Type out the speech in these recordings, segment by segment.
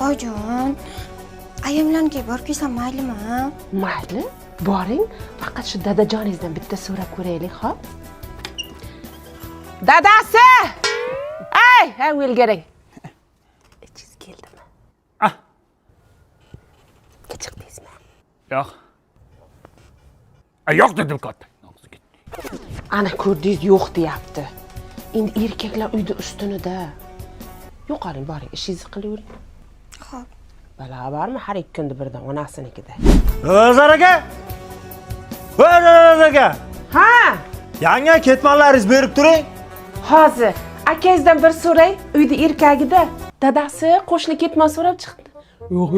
Ojon, ayamlarga borib kelsam maylimi? Mayli, boring. Faqat shu dadajoningizdan bitta so'rab ko'raylik, xo'p? Dadasi! Hey, o'lgaring. Ichingiz keldimi? Chiqdingizmi? Yo'q. Yo'q dedim katta. Ana ko'rdingiz, yo'q deyapti. Endi erkaklar uyda ustunida. Yo'qoling, boring, ishingizni qilavering. Xo'p. Bala bormi har 2 kunda birdan onasinikida? O'zar aka. O'zar aka. Ha! Yangi ketmonlaringizni berib turing. Hozir akangizdan bir so'rang, uyda erkagida. Dadasi qo'shni ketmon so'rab chiqdi. Yo'q.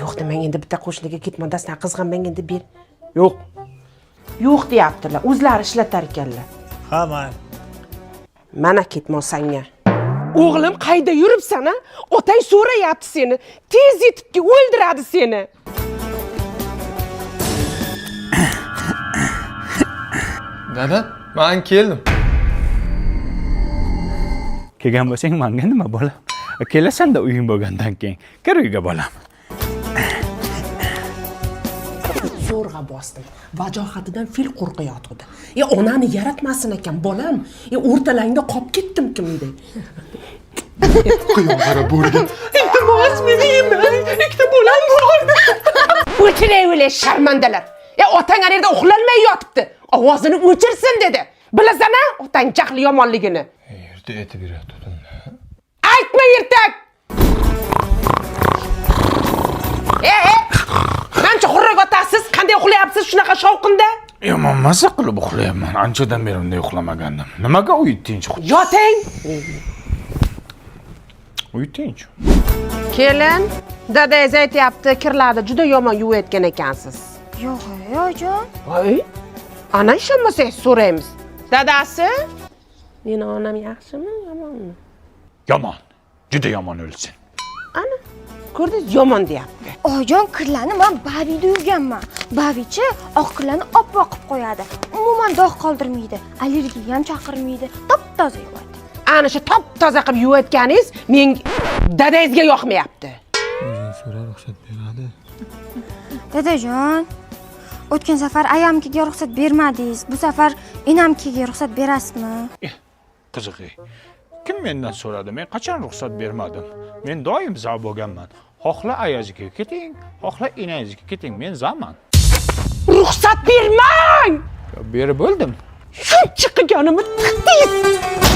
Yo'q demang, endi bitta qo'shniga ketmon dastan qizg'anmang endi ber. Yo'q. Yo'q deyaptilar, o'zlari ishlatar ekanlar. Ha, mayli. Mana ketmon sanga. O'g'lim, qayda yuribsan-a? Otang so'rayapti seni. Tez yetibki o'ldiradi seni. Dada, men keldim. Kelgan bo'lsang menga nima bolam? Kelasan-da uying bo'lgandan keyin. Kir uyga bolam. Zo'rg'a bosdim. Vajohatidan fil qo'rqayotdi. Onani yaratmasin ekan, bolam. O'rtalangda qolib ketdim kimday. Qiyonqara bo'rga. Iltimos, meni yemang. Ikkita bolam bor. O'chiraverish sharmandalar. Otang ana yerda uxlolmay yotibdi. Ovozini o'chirsin dedi. Bilasan-a, otang jahli yomonligini. Yerda aytib beradi. Aytma ertak. Qancha xurrak otasiz, qanday uxlayapsiz shunaqa shovqinda? Yomon masa qilib uxlayapman. Anchadan beri bunday uxlamagandim. Nimaga uyutdingiz? Yoting. Uyutdingiz. Kelin, dadangiz aytayapti, kirlarni juda yomon yuvayotgan ekansiz. Yo'q, ojon. Voy. Ana ishonmasangiz so'raymiz. Dadasi? Meni onam yaxshimi, yomonmi? Yomon. Juda yomon o'lsin. Ana, ko'rdingiz, yomon deyapti. Ojon, kirlarni men Bavida yuvganman. Bavichi oq kirlarni oppoq qilib qo'yadi. Umuman dog' qoldirmaydi. Allergiya ham chaqirmaydi. Top-toza yuvadi. Ana shu top-toza qilib yuvayotganingiz menga dadangizga yoqmayapti. O'zing so'ra ruxsat beradi. Dadajon, o'tgan safar ayamkiga ruxsat bermadingiz. Bu safar enamkiga ruxsat berasizmi? Qiziq-ey. Kim mendan so'radi? Men qachon ruxsat bermadim? Men doim za bo'lganman. Xohla ayazga keting, xohla enangizga keting. Men zaman. Ruxsat bermang! Berib bo'ldim. Shuncha qilganimni tiqdingiz.